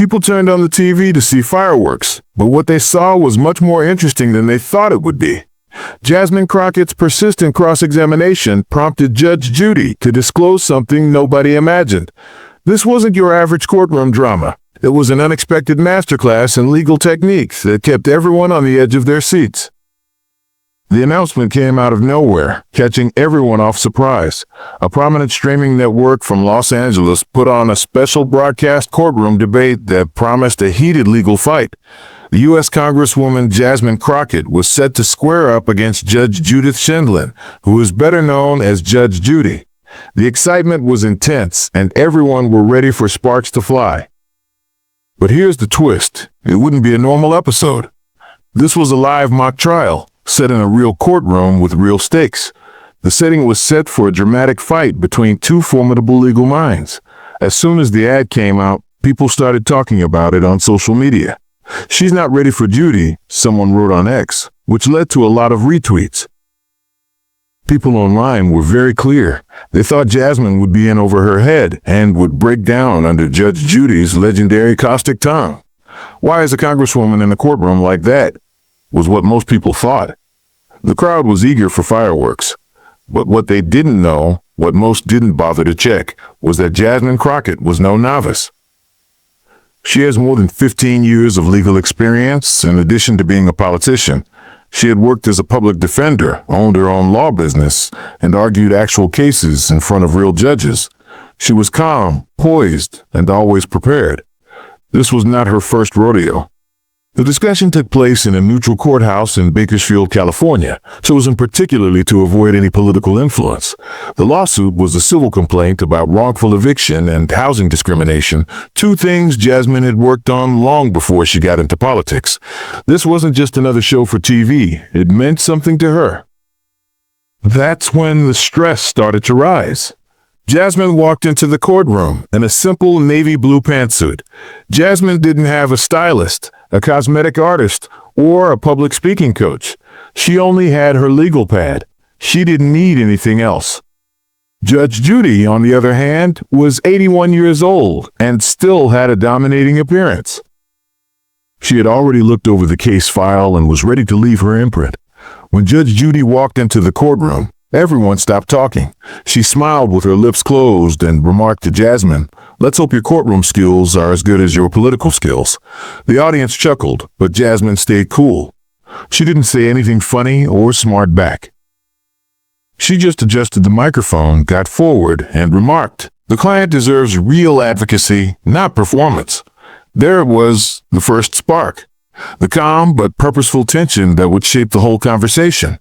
People turned on the TV to see fireworks, but what they saw was much more interesting than they thought it would be. Jasmine Crockett's persistent cross-examination prompted Judge Judy to disclose something nobody imagined. This wasn't your average courtroom drama. It was an unexpected masterclass in legal techniques that kept everyone on the edge of their seats. The announcement came out of nowhere, catching everyone off surprise. A prominent streaming network from Los Angeles put on a special broadcast courtroom debate that promised a heated legal fight. The U.S. Congresswoman Jasmine Crockett was set to square up against Judge Judith Sheindlin, who is better known as Judge Judy. The excitement was intense, and everyone were ready for sparks to fly. But here's the twist. It wouldn't be a normal episode. This was a live mock trial, set in a real courtroom with real stakes. The setting was set for a dramatic fight between two formidable legal minds. As soon as the ad came out, people started talking about it on social media. "She's not ready for Judy," someone wrote on X, which led to a lot of retweets. People online were very clear. They thought Jasmine would be in over her head and would break down under Judge Judy's legendary caustic tongue. Why is a congresswoman in a courtroom like that? Was what most people thought. The crowd was eager for fireworks. But what they didn't know, what most didn't bother to check, was that Jasmine Crockett was no novice. She has more than 15 years of legal experience in addition to being a politician. She had worked as a public defender, owned her own law business, and argued actual cases in front of real judges. She was calm, poised, and always prepared. This was not her first rodeo. The discussion took place in a neutral courthouse in Bakersfield, California, chosen particularly to avoid any political influence. The lawsuit was a civil complaint about wrongful eviction and housing discrimination, two things Jasmine had worked on long before she got into politics. This wasn't just another show for TV. It meant something to her. That's when the stress started to rise. Jasmine walked into the courtroom in a simple navy blue pantsuit. Jasmine didn't have a stylist, a cosmetic artist, or a public speaking coach. She only had her legal pad. She didn't need anything else. Judge Judy, on the other hand, was 81 years old and still had a dominating appearance. She had already looked over the case file and was ready to leave her imprint. When Judge Judy walked into the courtroom, everyone stopped talking. She smiled with her lips closed and remarked to Jasmine, "Let's hope your courtroom skills are as good as your political skills." The audience chuckled, but Jasmine stayed cool. She didn't say anything funny or smart back. She just adjusted the microphone, got forward, and remarked, "The client deserves real advocacy, not performance." There was the first spark, the calm but purposeful tension that would shape the whole conversation.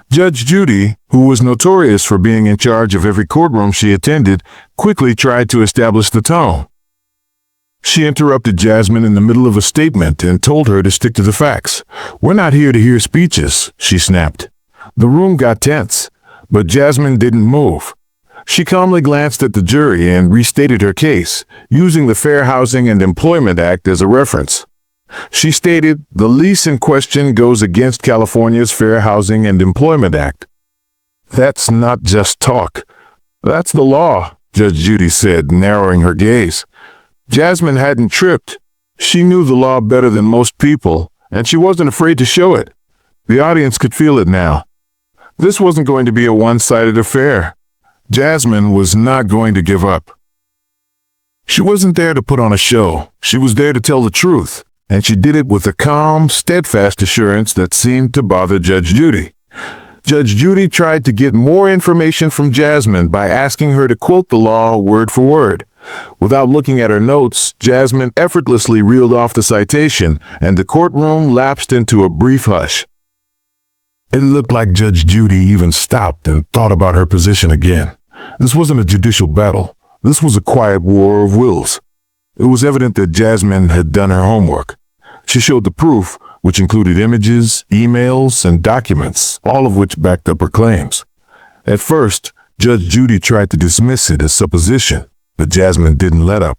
Judge Judy, who was notorious for being in charge of every courtroom she attended, quickly tried to establish the tone. She interrupted Jasmine in the middle of a statement and told her to stick to the facts. "We're not here to hear speeches," she snapped. The room got tense, but Jasmine didn't move. She calmly glanced at the jury and restated her case, using the Fair Housing and Employment Act as a reference. She stated, "The lease in question goes against California's Fair Housing and Employment Act." "That's not just talk. That's the law," Judge Judy said, narrowing her gaze. Jasmine hadn't tripped. She knew the law better than most people, and she wasn't afraid to show it. The audience could feel it now. This wasn't going to be a one-sided affair. Jasmine was not going to give up. She wasn't there to put on a show. She was there to tell the truth. And she did it with a calm, steadfast assurance that seemed to bother Judge Judy. Judge Judy tried to get more information from Jasmine by asking her to quote the law word for word. Without looking at her notes, Jasmine effortlessly reeled off the citation, and the courtroom lapsed into a brief hush. It looked like Judge Judy even stopped and thought about her position again. This wasn't a judicial battle. This was a quiet war of wills. It was evident that Jasmine had done her homework. She showed the proof, which included images, emails, and documents, all of which backed up her claims. At first, Judge Judy tried to dismiss it as supposition, but Jasmine didn't let up.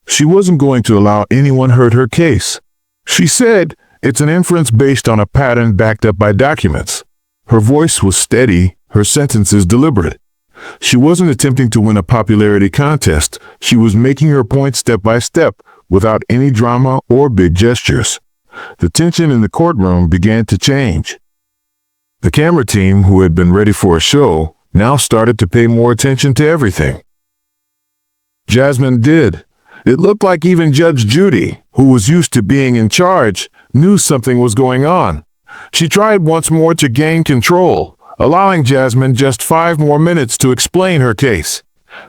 She wasn't going to allow anyone hurt her case. She said, "It's an inference based on a pattern backed up by documents." Her voice was steady, her sentences deliberate. She wasn't attempting to win a popularity contest. She was making her point step by step, without any drama or big gestures. The tension in the courtroom began to change. The camera team, who had been ready for a show, now started to pay more attention to everything Jasmine did. It looked like even Judge Judy, who was used to being in charge, knew something was going on. She tried once more to gain control, allowing Jasmine just 5 more minutes to explain her case.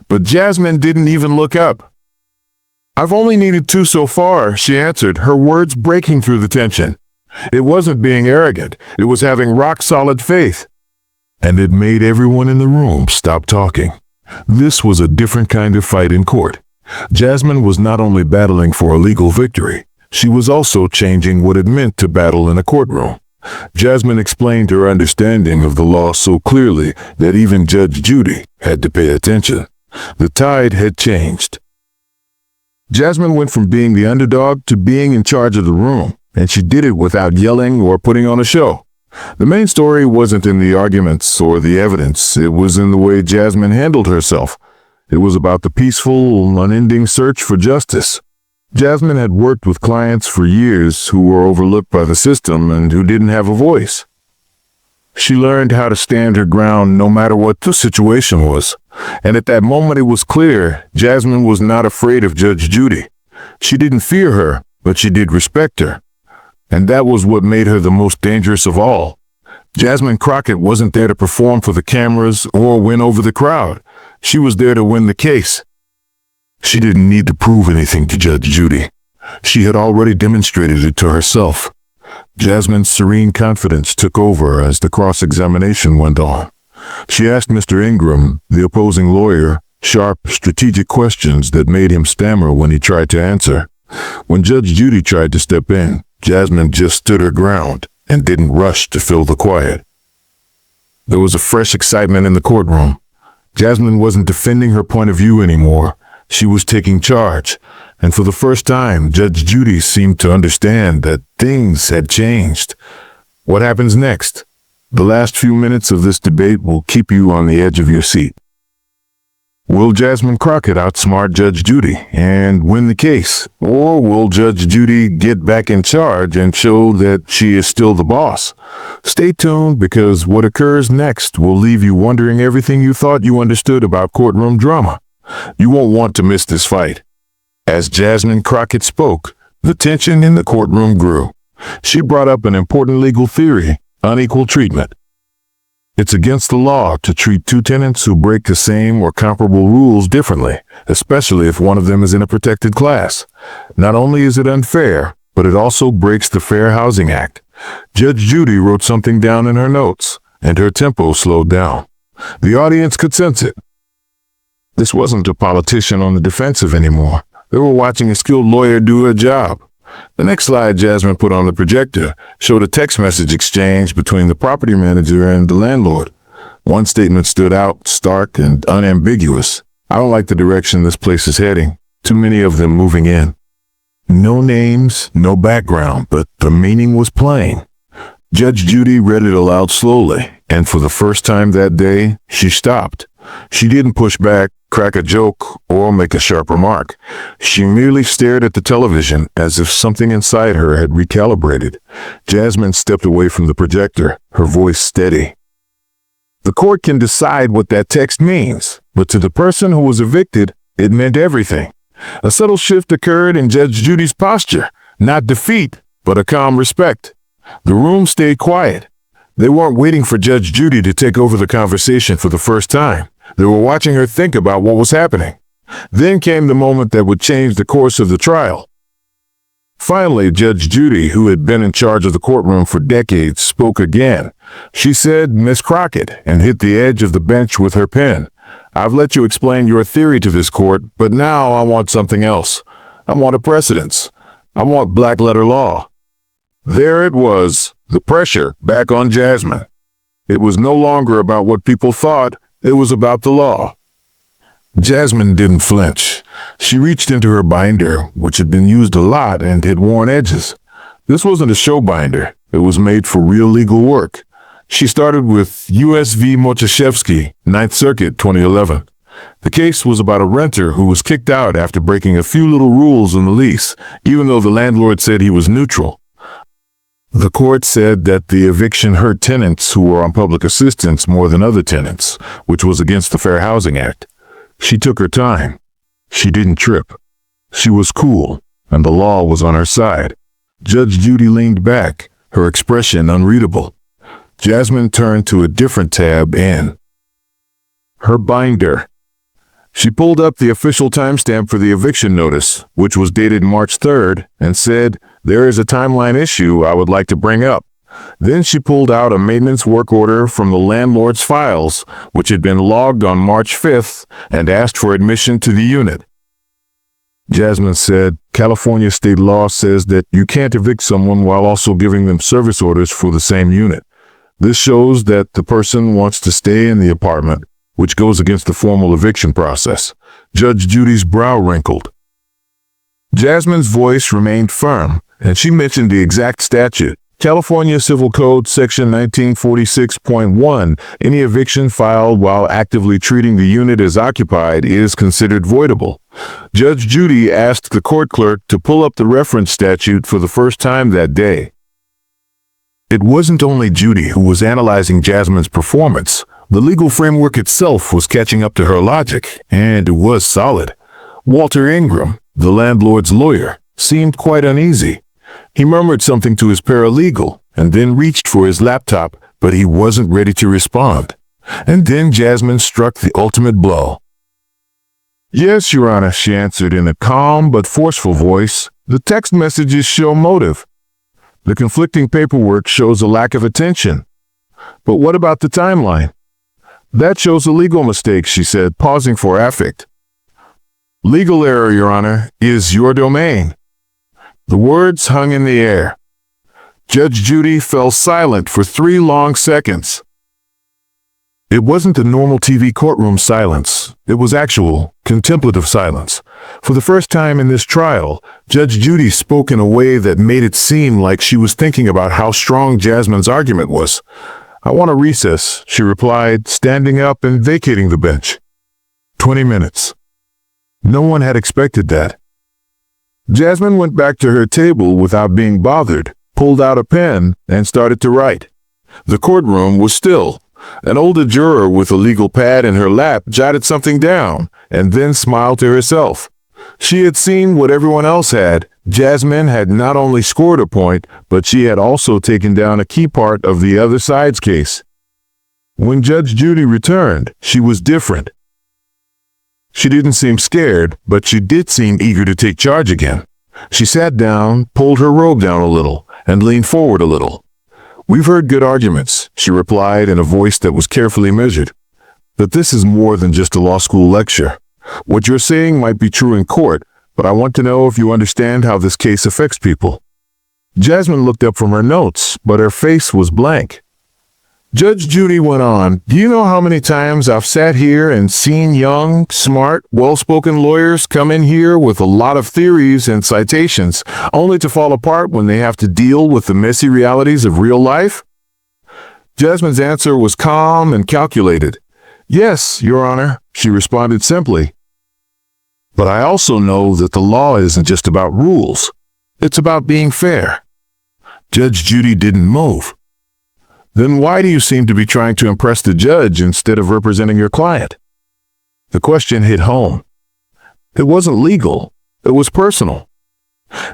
But Jasmine didn't even look up. "I've only needed 2 so far," she answered, her words breaking through the tension. It wasn't being arrogant, it was having rock-solid faith. And it made everyone in the room stop talking. This was a different kind of fight in court. Jasmine was not only battling for a legal victory, she was also changing what it meant to battle in a courtroom. Jasmine explained her understanding of the law so clearly that even Judge Judy had to pay attention. The tide had changed. Jasmine went from being the underdog to being in charge of the room, and she did it without yelling or putting on a show. The main story wasn't in the arguments or the evidence, it was in the way Jasmine handled herself. It was about the peaceful, unending search for justice. Jasmine had worked with clients for years who were overlooked by the system and who didn't have a voice. She learned how to stand her ground no matter what the situation was. And at that moment it was clear Jasmine was not afraid of Judge Judy. She didn't fear her, but she did respect her. And that was what made her the most dangerous of all. Jasmine Crockett wasn't there to perform for the cameras or win over the crowd. She was there to win the case. She didn't need to prove anything to Judge Judy. She had already demonstrated it to herself. Jasmine's serene confidence took over as the cross-examination went on. She asked Mr. Ingram, the opposing lawyer, sharp, strategic questions that made him stammer when he tried to answer. When Judge Judy tried to step in, Jasmine just stood her ground and didn't rush to fill the quiet. There was a fresh excitement in the courtroom. Jasmine wasn't defending her point of view anymore. She was taking charge, and for the first time, Judge Judy seemed to understand that things had changed. What happens next? The last few minutes of this debate will keep you on the edge of your seat. Will Jasmine Crockett outsmart Judge Judy and win the case? Or will Judge Judy get back in charge and show that she is still the boss? Stay tuned, because what occurs next will leave you wondering everything you thought you understood about courtroom drama. You won't want to miss this fight. As Jasmine Crockett spoke, the tension in the courtroom grew. She brought up an important legal theory: unequal treatment. It's against the law to treat 2 tenants who break the same or comparable rules differently, especially if one of them is in a protected class. Not only is it unfair, but it also breaks the Fair Housing Act. Judge Judy wrote something down in her notes, and her tempo slowed down. The audience could sense it. This wasn't a politician on the defensive anymore. They were watching a skilled lawyer do her job. The next slide Jasmine put on the projector showed a text message exchange between the property manager and the landlord. One statement stood out, stark and unambiguous. "I don't like the direction this place is heading. Too many of them moving in." No names, no background, but the meaning was plain. Judge Judy read it aloud slowly, and for the first time that day, she stopped. She didn't push back, crack a joke, or make a sharp remark. She merely stared at the television as if something inside her had recalibrated. Jasmine stepped away from the projector, her voice steady. "The court can decide what that text means, but to the person who was evicted, it meant everything." A subtle shift occurred in Judge Judy's posture, not defeat, but a calm respect. The room stayed quiet. They weren't waiting for Judge Judy to take over the conversation for the first time. They were watching her think about what was happening. Then came the moment that would change the course of the trial. Finally, Judge Judy, who had been in charge of the courtroom for decades, spoke again. She said, "Miss Crockett," and hit the edge of the bench with her pen. "I've let you explain your theory to this court, but now I want something else. I want a precedence. I want black-letter law." There it was, the pressure back on Jasmine. It was no longer about what people thought, it was about the law. Jasmine didn't flinch. She reached into her binder, which had been used a lot and had worn edges. This wasn't a show binder. It was made for real legal work. She started with U.S. v. Mochashevsky, 9th Circuit, 2011. The case was about a renter who was kicked out after breaking a few little rules in the lease, even though the landlord said he was neutral. The court said that the eviction hurt tenants who were on public assistance more than other tenants, which was against the Fair Housing Act. She took her time. She didn't trip. She was cool, and the law was on her side. Judge Judy leaned back, her expression unreadable. Jasmine turned to a different tab in her binder. She pulled up the official timestamp for the eviction notice, which was dated March 3rd, and said, "There is a timeline issue I would like to bring up." Then she pulled out a maintenance work order from the landlord's files, which had been logged on March 5th, and asked for admission to the unit. Jasmine said, "California state law says that you can't evict someone while also giving them service orders for the same unit. This shows that the person wants to stay in the apartment, which goes against the formal eviction process." Judge Judy's brow wrinkled. Jasmine's voice remained firm, and she mentioned the exact statute. California Civil Code Section 1946.1, any eviction filed while actively treating the unit as occupied is considered voidable. Judge Judy asked the court clerk to pull up the reference statute for the first time that day. It wasn't only Judy who was analyzing Jasmine's performance. The legal framework itself was catching up to her logic, and it was solid. Walter Ingram, the landlord's lawyer, seemed quite uneasy. He murmured something to his paralegal, and then reached for his laptop, but he wasn't ready to respond. And then Jasmine struck the ultimate blow. "Yes, Your Honor," she answered in a calm but forceful voice. "The text messages show motive. The conflicting paperwork shows a lack of attention. But what about the timeline?" "That shows a legal mistake," she said, pausing for affect. "Legal error, Your Honor, is your domain." The words hung in the air. Judge Judy fell silent for 3 long seconds. It wasn't the normal TV courtroom silence. It was actual, contemplative silence. For the first time in this trial, Judge Judy spoke in a way that made it seem like she was thinking about how strong Jasmine's argument was. "I want a recess," she replied, standing up and vacating the bench. 20 minutes. No one had expected that. Jasmine went back to her table without being bothered, pulled out a pen, and started to write. The courtroom was still. An older juror with a legal pad in her lap jotted something down, and then smiled to herself. She had seen what everyone else had. Jasmine had not only scored a point, but she had also taken down a key part of the other side's case. When Judge Judy returned, she was different. She didn't seem scared, but she did seem eager to take charge again. She sat down, pulled her robe down a little, and leaned forward a little. "We've heard good arguments," she replied in a voice that was carefully measured. "But this is more than just a law school lecture. What you're saying might be true in court, but I want to know if you understand how this case affects people." Jasmine looked up from her notes, but her face was blank. Judge Judy went on, "Do you know how many times I've sat here and seen young, smart, well-spoken lawyers come in here with a lot of theories and citations, only to fall apart when they have to deal with the messy realities of real life?" Jasmine's answer was calm and calculated. "Yes, Your Honor," she responded simply. "But I also know that the law isn't just about rules. It's about being fair." Judge Judy didn't move. "Then why do you seem to be trying to impress the judge instead of representing your client?" The question hit home. It wasn't legal. It was personal.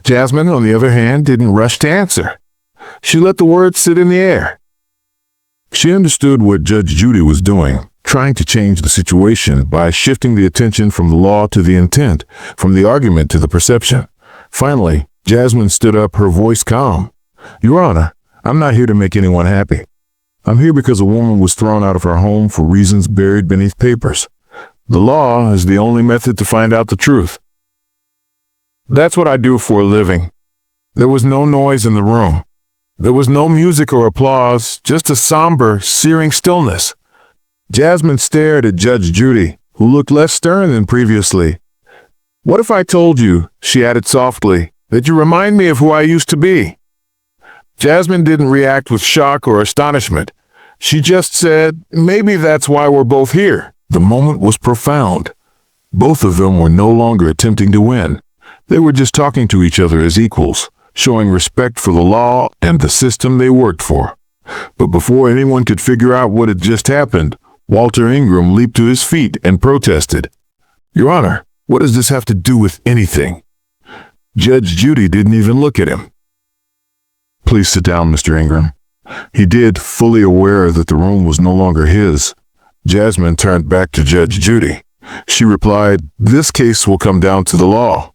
Jasmine, on the other hand, didn't rush to answer. She let the words sit in the air. She understood what Judge Judy was doing, trying to change the situation by shifting the attention from the law to the intent, from the argument to the perception. Finally, Jasmine stood up, her voice calm. "Your Honor, I'm not here to make anyone happy. I'm here because a woman was thrown out of her home for reasons buried beneath papers. The law is the only method to find out the truth. That's what I do for a living." There was no noise in the room. There was no music or applause, just a somber, searing stillness. Jasmine stared at Judge Judy, who looked less stern than previously. "What if I told you," she added softly, "that you remind me of who I used to be?" Jasmine didn't react with shock or astonishment. She just said, "Maybe that's why we're both here." The moment was profound. Both of them were no longer attempting to win. They were just talking to each other as equals, showing respect for the law and the system they worked for. But before anyone could figure out what had just happened, Walter Ingram leaped to his feet and protested. "Your Honor, what does this have to do with anything?" Judge Judy didn't even look at him. "Please sit down, Mr. Ingram." He did, fully aware that the room was no longer his. Jasmine turned back to Judge Judy. She replied, "This case will come down to the law.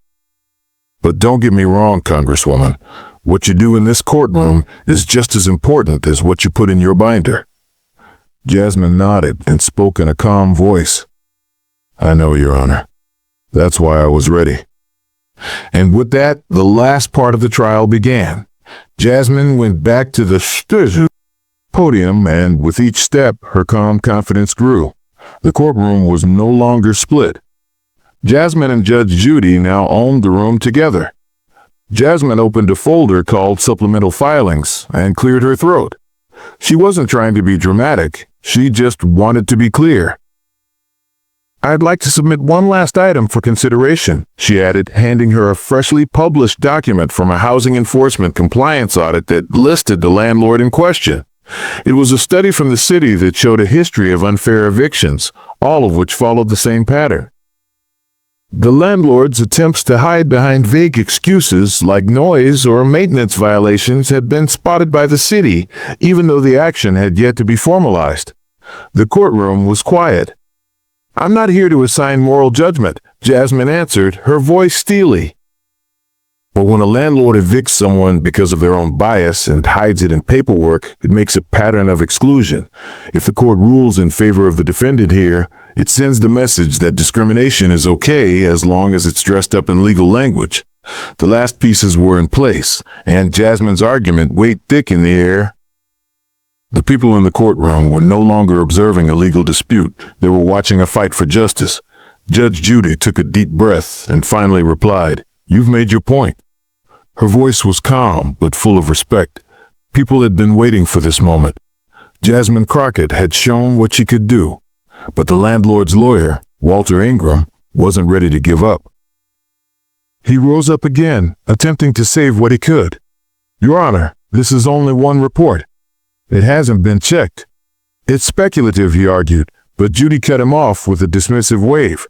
But don't get me wrong, Congresswoman. What you do in this courtroom is just as important as what you put in your binder." Jasmine nodded and spoke in a calm voice. "I know, Your Honor. That's why I was ready." And with that, the last part of the trial began. Jasmine went back to the podium, and with each step, her calm confidence grew. The courtroom was no longer split. Jasmine and Judge Judy now owned the room together. Jasmine opened a folder called Supplemental Filings and cleared her throat. She wasn't trying to be dramatic. She just wanted to be clear. "I'd like to submit one last item for consideration," she added, handing her a freshly published document from a housing enforcement compliance audit that listed the landlord in question. It was a study from the city that showed a history of unfair evictions, all of which followed the same pattern. The landlord's attempts to hide behind vague excuses like noise or maintenance violations had been spotted by the city, even though the action had yet to be formalized. The courtroom was quiet. "I'm not here to assign moral judgment," Jasmine answered, her voice steely. "But when a landlord evicts someone because of their own bias and hides it in paperwork, it makes a pattern of exclusion. If the court rules in favor of the defendant here, it sends the message that discrimination is okay as long as it's dressed up in legal language." The last pieces were in place, and Jasmine's argument weighed thick in the air. The people in the courtroom were no longer observing a legal dispute. They were watching a fight for justice. Judge Judy took a deep breath and finally replied, "You've made your point." Her voice was calm but full of respect. People had been waiting for this moment. Jasmine Crockett had shown what she could do, but the landlord's lawyer, Walter Ingram, wasn't ready to give up. He rose up again, attempting to save what he could. "Your Honor, this is only one report. It hasn't been checked." "It's speculative," he argued, but Judy cut him off with a dismissive wave.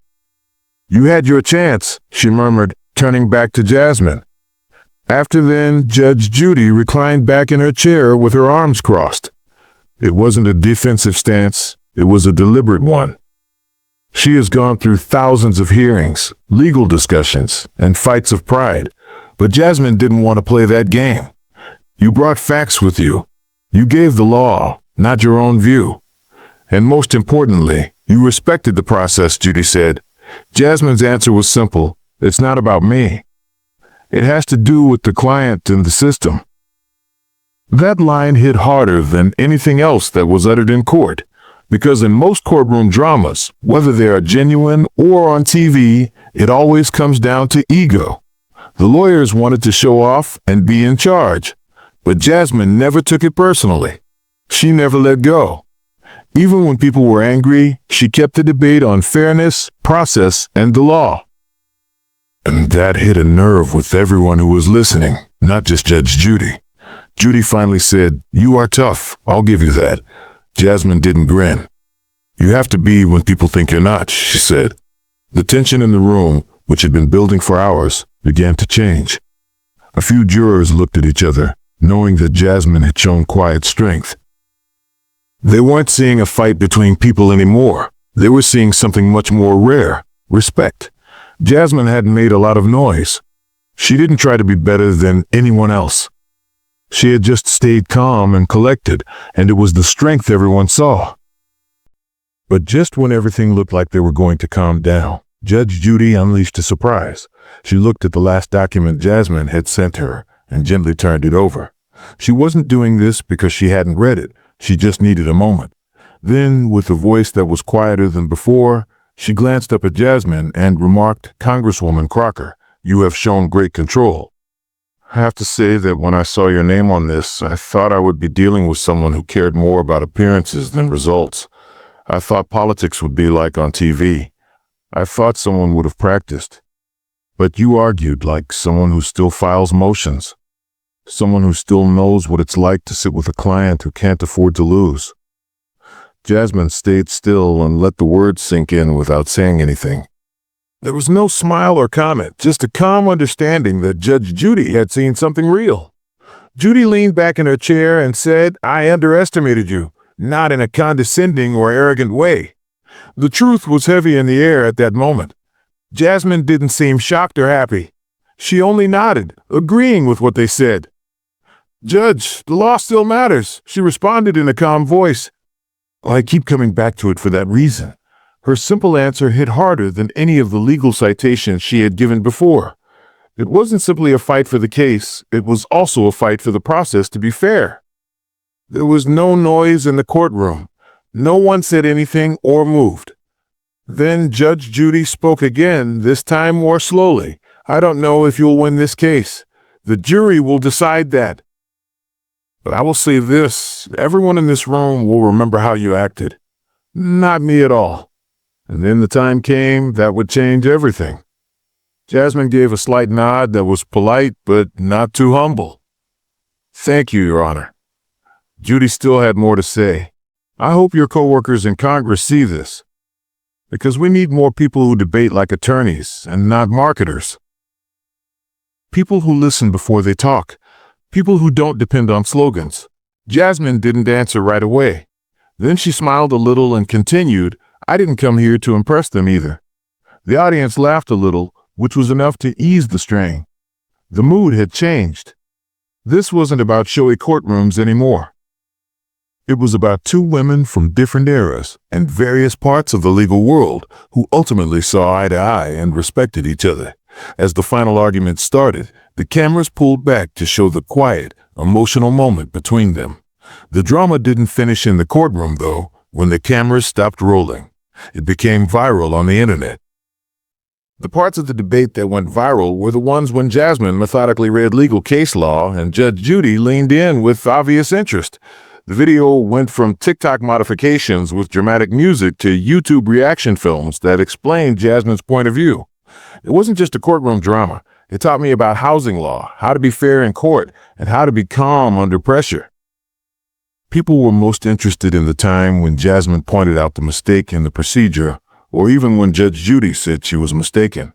"You had your chance," she murmured, turning back to Jasmine. After then, Judge Judy reclined back in her chair with her arms crossed. It wasn't a defensive stance, it was a deliberate one. She has gone through thousands of hearings, legal discussions, and fights of pride, but Jasmine didn't want to play that game. You brought facts with you. You gave the law, not your own view. And most importantly, you respected the process, Judy said. Jasmine's answer was simple. It's not about me. It has to do with the client and the system. That line hit harder than anything else that was uttered in court, because in most courtroom dramas, whether they are genuine or on TV, it always comes down to ego. The lawyers wanted to show off and be in charge, but Jasmine never took it personally. She never let go. Even when people were angry, she kept the debate on fairness, process, and the law. And that hit a nerve with everyone who was listening, not just Judge Judy. Judy finally said, "You are tough, I'll give you that." Jasmine didn't grin. "You have to be when people think you're not," she said. The tension in the room, which had been building for hours, began to change. A few jurors looked at each other, knowing that Jasmine had shown quiet strength. They weren't seeing a fight between people anymore. They were seeing something much more rare: respect. Jasmine hadn't made a lot of noise. She didn't try to be better than anyone else. She had just stayed calm and collected, and it was the strength everyone saw. But just when everything looked like they were going to calm down, Judge Judy unleashed a surprise. She looked at the last document Jasmine had sent her and gently turned it over. She wasn't doing this because she hadn't read it. She just needed a moment. Then, with a voice that was quieter than before, she glanced up at Jasmine and remarked, "Congresswoman Crockett, you have shown great control. I have to say that when I saw your name on this, I thought I would be dealing with someone who cared more about appearances than results. I thought politics would be like on TV. I thought someone would have practiced. But you argued like someone who still files motions. Someone who still knows what it's like to sit with a client who can't afford to lose. Jasmine stayed still and let the words sink in without saying anything. There was no smile or comment, just a calm understanding that Judge Judy had seen something real. Judy leaned back in her chair and said, "I underestimated you, not in a condescending or arrogant way." The truth was heavy in the air at that moment. Jasmine didn't seem shocked or happy. She only nodded, agreeing with what they said. "Judge, the law still matters," she responded in a calm voice. "I keep coming back to it for that reason." Her simple answer hit harder than any of the legal citations she had given before. It wasn't simply a fight for the case, it was also a fight for the process to be fair. There was no noise in the courtroom. No one said anything or moved. Then Judge Judy spoke again, this time more slowly. "I don't know if you'll win this case. The jury will decide that. But I will say this, everyone in this room will remember how you acted. Not me at all." And then the time came that would change everything. Jasmine gave a slight nod that was polite but not too humble. "Thank you, Your Honor." Judy still had more to say. "I hope your coworkers in Congress see this. Because we need more people who debate like attorneys and not marketers. People who listen before they talk. People who don't depend on slogans." Jasmine didn't answer right away. Then she smiled a little and continued, "I didn't come here to impress them either." The audience laughed a little, which was enough to ease the strain. The mood had changed. This wasn't about showy courtrooms anymore. It was about two women from different eras and various parts of the legal world who ultimately saw eye to eye and respected each other. As the final argument started, the cameras pulled back to show the quiet, emotional moment between them. The drama didn't finish in the courtroom, though. When the cameras stopped rolling, it became viral on the internet. The parts of the debate that went viral were the ones when Jasmine methodically read legal case law and Judge Judy leaned in with obvious interest. The video went from TikTok modifications with dramatic music to YouTube reaction films that explained Jasmine's point of view. It wasn't just a courtroom drama. It taught me about housing law, how to be fair in court, and how to be calm under pressure. People were most interested in the time when Jasmine pointed out the mistake in the procedure, or even when Judge Judy said she was mistaken.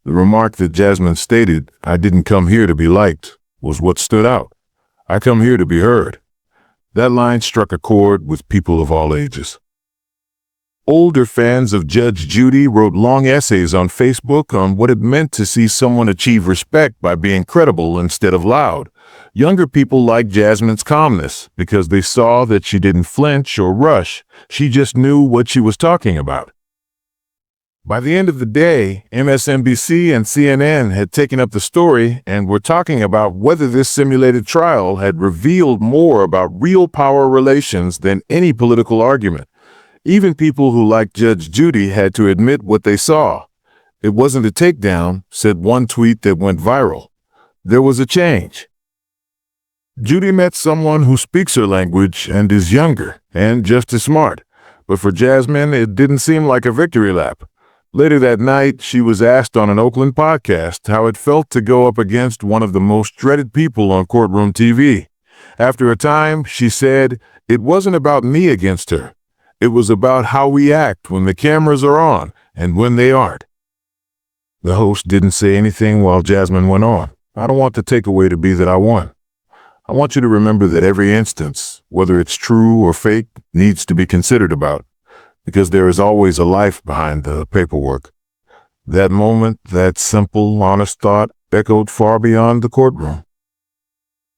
The remark that Jasmine stated, "I didn't come here to be liked," was what stood out. "I come here to be heard." That line struck a chord with people of all ages. Older fans of Judge Judy wrote long essays on Facebook on what it meant to see someone achieve respect by being credible instead of loud. Younger people liked Jasmine's calmness because they saw that she didn't flinch or rush. She just knew what she was talking about. By the end of the day, MSNBC and CNN had taken up the story and were talking about whether this simulated trial had revealed more about real power relations than any political argument. Even people who liked Judge Judy had to admit what they saw. "It wasn't a takedown," said one tweet that went viral. "There was a change." Judy met someone who speaks her language and is younger and just as smart. But for Jasmine, it didn't seem like a victory lap. Later that night, she was asked on an Oakland podcast how it felt to go up against one of the most dreaded people on courtroom TV. After a time, she said, "It wasn't about me against her. It was about how we act when the cameras are on and when they aren't." The host didn't say anything while Jasmine went on. "I don't want the takeaway to be that I won. I want you to remember that every instance, whether it's true or fake, needs to be considered about, because there is always a life behind the paperwork." That moment, that simple, honest thought, echoed far beyond the courtroom.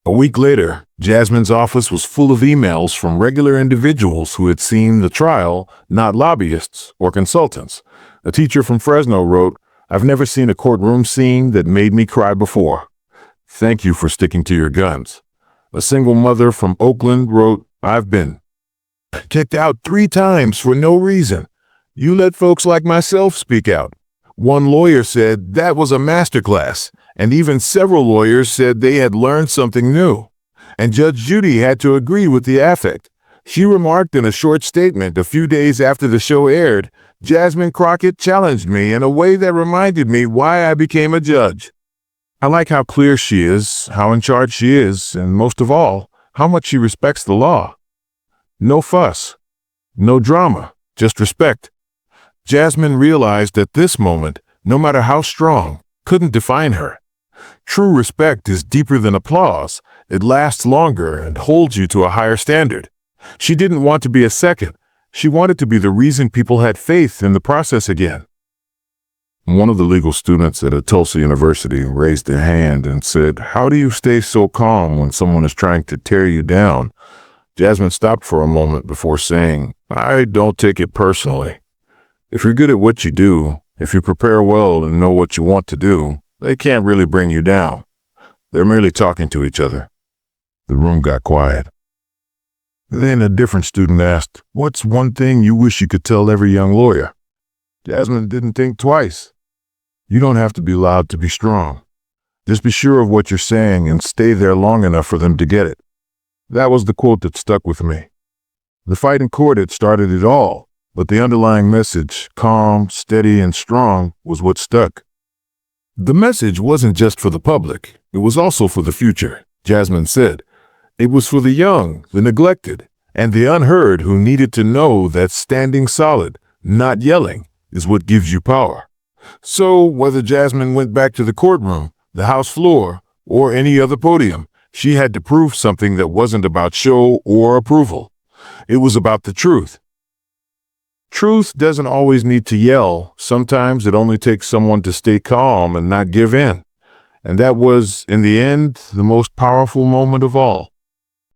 A week later, Jasmine's office was full of emails from regular individuals who had seen the trial, not lobbyists or consultants. A teacher from Fresno wrote, "I've never seen a courtroom scene that made me cry before. Thank you for sticking to your guns." A single mother from Oakland wrote, "I've been kicked out 3 times for no reason. You let folks like myself speak out." One lawyer said that was a masterclass, and even several lawyers said they had learned something new. And Judge Judy had to agree with the affect. She remarked in a short statement a few days after the show aired, "Jasmine Crockett challenged me in a way that reminded me why I became a judge. I like how clear she is, how in charge she is, and most of all, how much she respects the law. No fuss, no drama, just respect." Jasmine realized at this moment, no matter how strong, couldn't define her. True respect is deeper than applause. It lasts longer and holds you to a higher standard. She didn't want to be a second. She wanted to be the reason people had faith in the process again. One of the legal students at a Tulsa university raised a hand and said, "How do you stay so calm when someone is trying to tear you down?" Jasmine stopped for a moment before saying, "I don't take it personally. If you're good at what you do, if you prepare well and know what you want to do, they can't really bring you down. They're merely talking to each other." The room got quiet. Then a different student asked, "What's one thing you wish you could tell every young lawyer?" Jasmine didn't think twice. "You don't have to be loud to be strong. Just be sure of what you're saying and stay there long enough for them to get it." That was the quote that stuck with me. The fight in court had started it all, but the underlying message, calm, steady, and strong, was what stuck. The message wasn't just for the public, it was also for the future, Jasmine said. It was for the young, the neglected, and the unheard who needed to know that standing solid, not yelling, is what gives you power. So whether Jasmine went back to the courtroom, the House floor, or any other podium, she had to prove something that wasn't about show or approval. It was about the truth. Truth doesn't always need to yell. Sometimes it only takes someone to stay calm and not give in. And that was, in the end, the most powerful moment of all.